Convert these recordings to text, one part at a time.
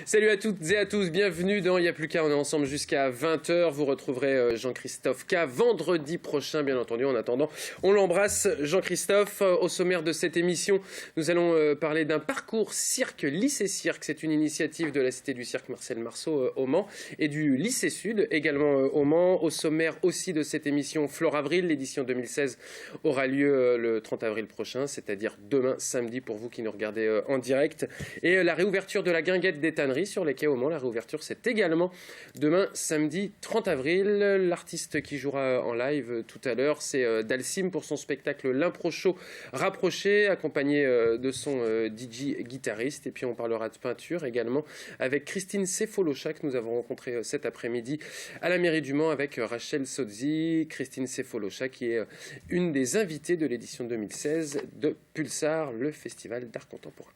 Salut à toutes et à tous, bienvenue dans Y'a plus qu'à, on est ensemble jusqu'à 20h. Vous retrouverez Jean-Christophe K vendredi prochain, bien entendu. En attendant, on l'embrasse, Jean-Christophe. Au sommaire de cette émission, nous allons parler d'un parcours cirque, lycée cirque. C'est une initiative de la Cité du Cirque Marcel Marceau au Mans et du lycée Sud, également au Mans. Au sommaire aussi de cette émission, Flore Avril, l'édition 2016 aura lieu le 30 avril prochain, c'est-à-dire demain samedi pour vous qui nous regardez en direct. Et la réouverture de la guinguette des tanneries sur les quais au Mans. La réouverture, c'est également demain, samedi 30 avril. L'artiste qui jouera en live tout à l'heure, c'est Dalsim pour son spectacle L'Impro Show rapproché, accompagné de son DJ guitariste. Et puis on parlera de peinture également avec Christine Sefolocha que nous avons rencontrée cet après-midi à la mairie du Mans avec Rachel Sozzi. Christine Sefolocha qui est une des invitées de l'édition 2016 de Pulsar, le festival d'art contemporain.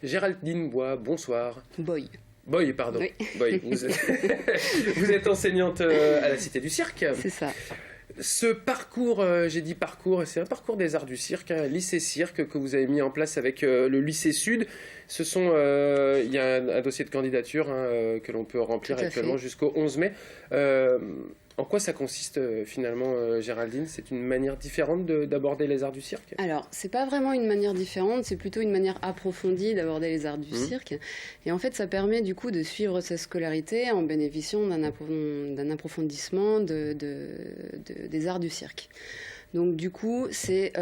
Géraldine Bois, bonsoir. Boy, Pardon. Oui. Boy, vous êtes enseignante à la Cité du Cirque. c'est ça. Ce parcours, j'ai dit parcours, c'est un parcours des arts du cirque, lycée cirque que vous avez mis en place avec le lycée Sud. Ce sont, il y a un dossier de candidature que l'on peut remplir actuellement jusqu'au 11 mai. En quoi ça consiste finalement, Géraldine? C'est une manière différente d'aborder les arts du cirque? Alors, c'est pas vraiment une manière différente, c'est plutôt une manière approfondie d'aborder les arts du cirque. Et en fait, ça permet du coup de suivre sa scolarité en bénéficiant d'un approfondissement des arts du cirque. Donc du coup, c'est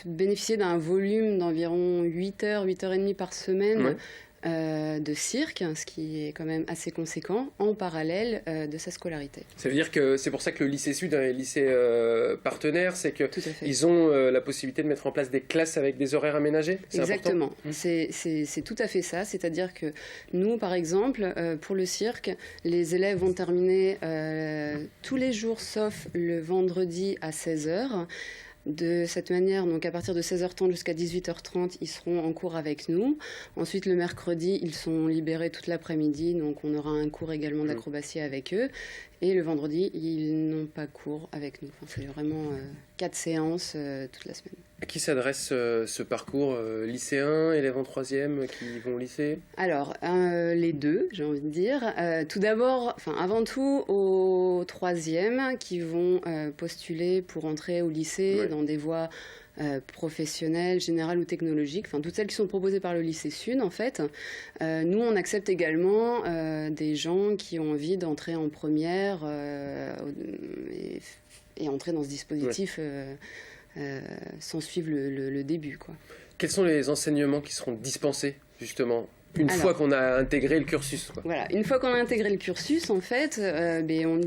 bénéficier d'un volume d'environ 8 heures, 8h30 par semaine de cirque, ce qui est quand même assez conséquent, en parallèle de sa scolarité. Ça veut dire que c'est pour ça que le lycée Sud est un lycée partenaire, c'est qu'ils ont la possibilité de mettre en place des classes avec des horaires aménagés? Exactement, c'est tout à fait ça, c'est-à-dire que nous, par exemple, pour le cirque, les élèves vont terminer tous les jours sauf le vendredi à 16h. De cette manière, donc à partir de 16h30 jusqu'à 18h30, ils seront en cours avec nous. Ensuite, le mercredi, ils sont libérés toute l'après-midi, donc on aura un cours également d'acrobatie avec eux. Et le vendredi, ils n'ont pas cours avec nous. Enfin, c'est vraiment 4 séances toute la semaine. À qui s'adresse ce parcours? Lycéens, élèves en 3e qui vont au lycée? Alors, les deux, j'ai envie de dire. Tout d'abord, avant tout, aux 3e qui vont postuler pour entrer au lycée dans des voies professionnelles, générales ou technologiques, toutes celles qui sont proposées par le lycée Sud en fait. Nous on accepte également des gens qui ont envie d'entrer en première et entrer dans ce dispositif sans suivre le début, quoi. Quels sont les enseignements qui seront dispensés justement une fois qu'on a intégré le cursus, quoi? Voilà, une fois qu'on a intégré le cursus, en fait, on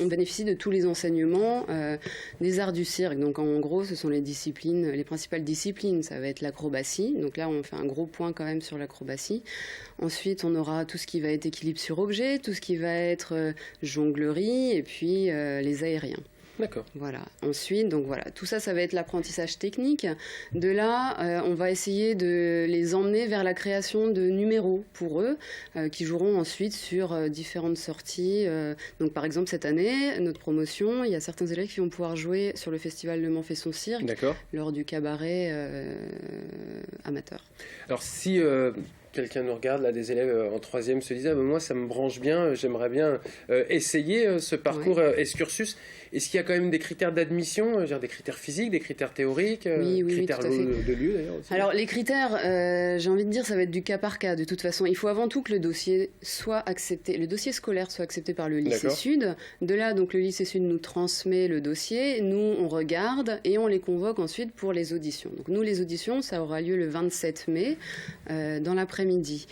bénéficie de tous les enseignements des arts du cirque. Donc en gros, ce sont les principales disciplines. Ça va être l'acrobatie. Donc là, on fait un gros point quand même sur l'acrobatie. Ensuite, on aura tout ce qui va être équilibre sur objet, tout ce qui va être jonglerie, et puis les aériens. D'accord. Voilà. Ensuite, donc voilà, tout ça, ça va être l'apprentissage technique. De là, on va essayer de les emmener vers la création de numéros pour eux, qui joueront ensuite sur différentes sorties. Donc, par exemple, cette année, notre promotion, il y a certains élèves qui vont pouvoir jouer sur le festival Le Mans fait son cirque lors du cabaret amateur. Alors, si quelqu'un nous regarde, là, des élèves en 3e se disent moi ça me branche bien, j'aimerais bien essayer ce parcours et ce cursus. Est-ce qu'il y a quand même des critères d'admission, des critères physiques, des critères théoriques, critères tout à fait. de lieu d'ailleurs aussi? Alors les critères, j'ai envie de dire, ça va être du cas par cas de toute façon. Il faut avant tout que le dossier soit accepté, le dossier scolaire soit accepté par le lycée Sud. De là, donc le lycée Sud nous transmet le dossier, nous on regarde et on les convoque ensuite pour les auditions. Donc nous les auditions, ça aura lieu le 27 mai dans l'après-midi.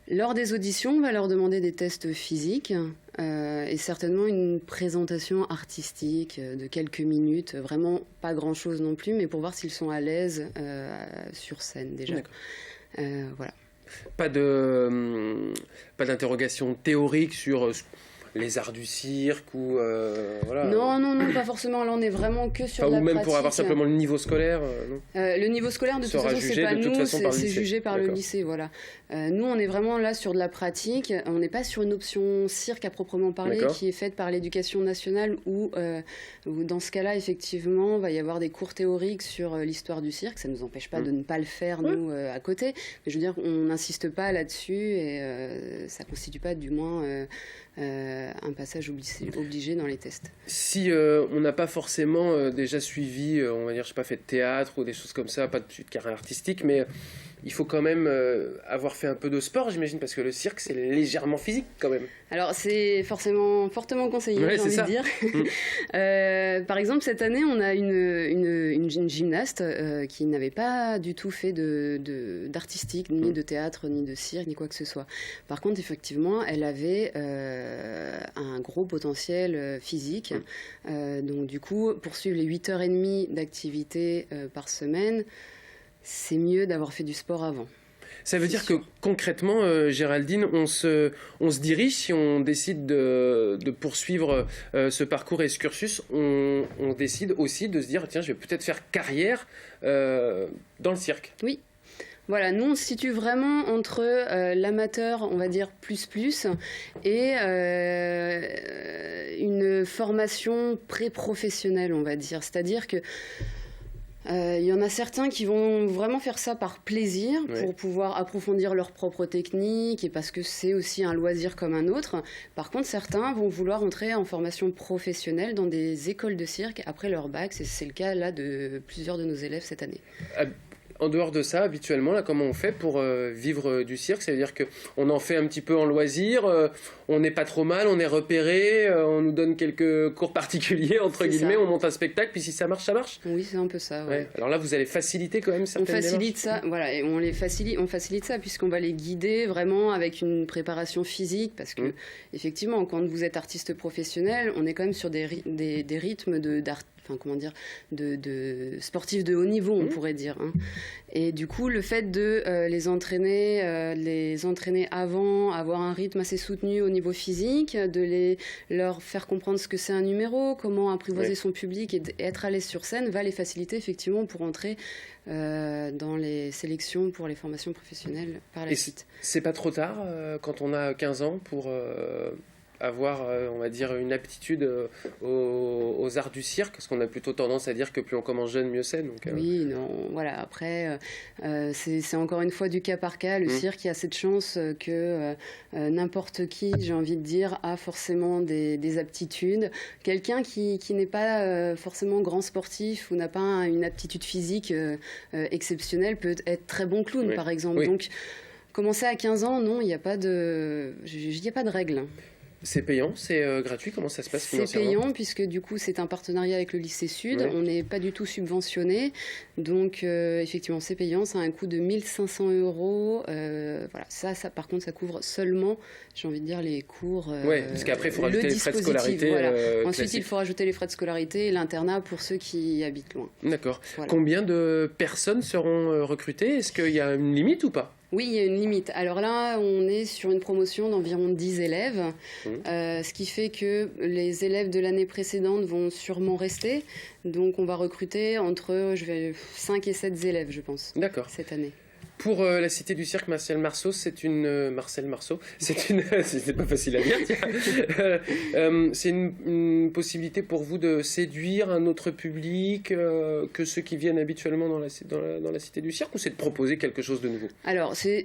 Lors des auditions, on va leur demander des tests physiques et certainement une présentation artistique de quelques minutes, vraiment pas grand-chose non plus, mais pour voir s'ils sont à l'aise sur scène déjà. Voilà. Pas d'interrogation théorique sur les arts du cirque ou voilà. Non, pas forcément. Là, on est vraiment que sur la pratique. Ou même pratique. Pour avoir simplement le niveau scolaire, non le niveau scolaire, de toute façon, c'est pas nous, c'est jugé par le lycée, voilà. Nous, on est vraiment là sur de la pratique. On n'est pas sur une option cirque à proprement parler, qui est faite par l'éducation nationale, où dans ce cas-là, effectivement, il va y avoir des cours théoriques sur l'histoire du cirque. Ça ne nous empêche pas de ne pas le faire, nous, à côté. Mais je veux dire, on n'insiste pas là-dessus et ça ne constitue pas, du moins, un passage obligé dans les tests. Si on n'a pas forcément déjà suivi, on va dire, je sais pas, fait de théâtre ou des choses comme ça, pas de carrière artistique, mais il faut quand même avoir fait un peu de sport, j'imagine, parce que le cirque, c'est légèrement physique quand même. Alors, c'est fortement fortement conseillé, j'ai envie de dire. Par exemple, cette année, on a une gymnaste qui n'avait pas du tout fait d'artistique, ni de théâtre, ni de cirque, ni quoi que ce soit. Par contre, effectivement, elle avait un gros potentiel physique. Donc, du coup, poursuivre les 8h30 d'activité par semaine, c'est mieux d'avoir fait du sport avant. Ça veut dire que concrètement, Géraldine, on se dirige, si on décide de poursuivre ce parcours et ce cursus, on décide aussi de se dire, tiens, je vais peut-être faire carrière dans le cirque. Oui. Voilà, nous on se situe vraiment entre l'amateur, on va dire plus, et une formation pré-professionnelle, on va dire. C'est-à-dire que il y en a certains qui vont vraiment faire ça par plaisir, pour pouvoir approfondir leur propre technique et parce que c'est aussi un loisir comme un autre. Par contre, certains vont vouloir entrer en formation professionnelle dans des écoles de cirque après leur bac. C'est le cas là de plusieurs de nos élèves cette année. En dehors de ça, habituellement, là, comment on fait pour vivre du cirque? Ça veut dire qu'on en fait un petit peu en loisir, on n'est pas trop mal, on est repéré, on nous donne quelques cours particuliers, entre guillemets, on monte un spectacle, puis si ça marche, ça marche? Oui, c'est un peu ça. Ouais. Alors là, vous allez faciliter quand même certaines démarches. On facilite ça, voilà, et on facilite ça puisqu'on va les guider vraiment avec une préparation physique, parce que effectivement, quand vous êtes artiste professionnel, on est quand même sur des rythmes de sportifs de haut niveau, on pourrait dire. Hein. Et du coup, le fait de les entraîner avant, avoir un rythme assez soutenu au niveau physique, de leur faire comprendre ce que c'est un numéro, comment apprivoiser son public et être à l'aise sur scène, va les faciliter effectivement pour entrer dans les sélections pour les formations professionnelles par la suite. C'est pas trop tard quand on a 15 ans pour avoir, on va dire, une aptitude aux arts du cirque, parce qu'on a plutôt tendance à dire que plus on commence jeune, mieux c'est. Donc, Oui, non, voilà, après, c'est encore une fois du cas par cas. Le cirque, il y a cette chance que n'importe qui, j'ai envie de dire, a forcément des aptitudes. Quelqu'un qui n'est pas forcément grand sportif ou n'a pas une aptitude physique exceptionnelle peut être très bon clown, par exemple. Donc, commencer à 15 ans, non, il n'y a pas de règle. C'est payant, c'est gratuit, comment ça se passe financièrement? C'est payant puisque du coup c'est un partenariat avec le lycée Sud, on n'est pas du tout subventionné, donc effectivement c'est payant, ça a un coût de 1 500 €, voilà, ça par contre ça couvre seulement, j'ai envie de dire, les cours, parce qu'après il faut rajouter les frais de scolarité. Voilà. Ensuite il faut rajouter les frais de scolarité et l'internat pour ceux qui habitent loin. D'accord. Voilà. Combien de personnes seront recrutées? Est-ce qu'il y a une limite ou pas? Oui, il y a une limite. Alors là, on est sur une promotion d'environ 10 élèves, ce qui fait que les élèves de l'année précédente vont sûrement rester. Donc on va recruter entre 5 et 7 élèves, je pense, cette année. Pour la Cité du Cirque Marcel Marceau, c'est une... c'est pas facile à dire, c'est une possibilité pour vous de séduire un autre public que ceux qui viennent habituellement dans la Cité du Cirque, ou c'est de proposer quelque chose de nouveau? Alors, c'est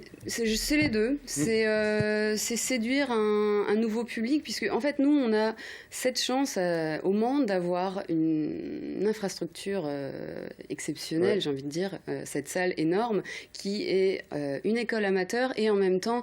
les deux. C'est séduire un nouveau public, puisque en fait, nous, on a cette chance au Mans d'avoir une infrastructure exceptionnelle, j'ai envie de dire, cette salle énorme, qui est une école amateur et en même temps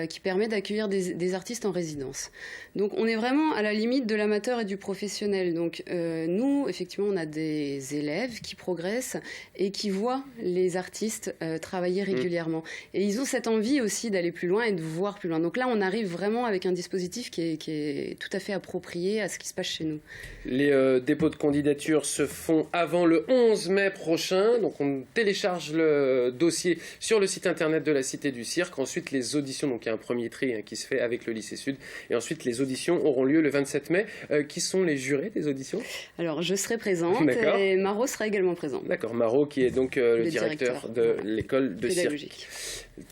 qui permet d'accueillir des artistes en résidence. Donc on est vraiment à la limite de l'amateur et du professionnel. Donc nous, effectivement, on a des élèves qui progressent et qui voient les artistes travailler régulièrement. Et ils ont cette envie aussi d'aller plus loin et de voir plus loin. Donc là, on arrive vraiment avec un dispositif qui est tout à fait approprié à ce qui se passe chez nous. Les dépôts de candidature se font avant le 11 mai prochain. Donc on télécharge le dossier sur le site internet de la Cité du Cirque. Ensuite, les auditions Donc il y a un premier tri qui se fait avec le lycée Sud. Et ensuite, les auditions auront lieu le 27 mai. Qui sont les jurés des auditions? Alors, je serai présente et Maro sera également présent. D'accord, Maro qui est donc le directeur de l'école de cirque.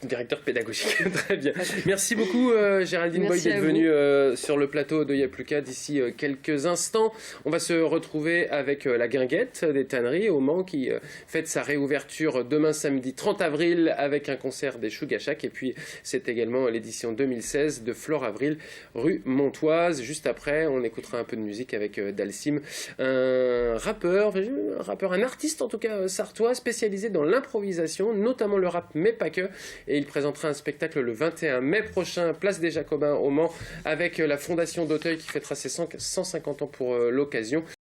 Directeur pédagogique, très bien. Merci beaucoup Géraldine Boyd d'être venue sur le plateau de Y'a plus qu'à d'ici quelques instants. On va se retrouver avec la Guinguette des Tanneries au Mans qui fête sa réouverture demain samedi 30 avril avec un concert des Chugachak. Et puis c'est également l'édition 2016 de Flore Avril rue Montoise. Juste après, on écoutera un peu de musique avec Dalsim, un rappeur, un artiste en tout cas sartois spécialisé dans l'improvisation, notamment le rap mais pas que. Et il présentera un spectacle le 21 mai prochain, place des Jacobins au Mans, avec la Fondation d'Auteuil qui fêtera ses 150 ans pour l'occasion.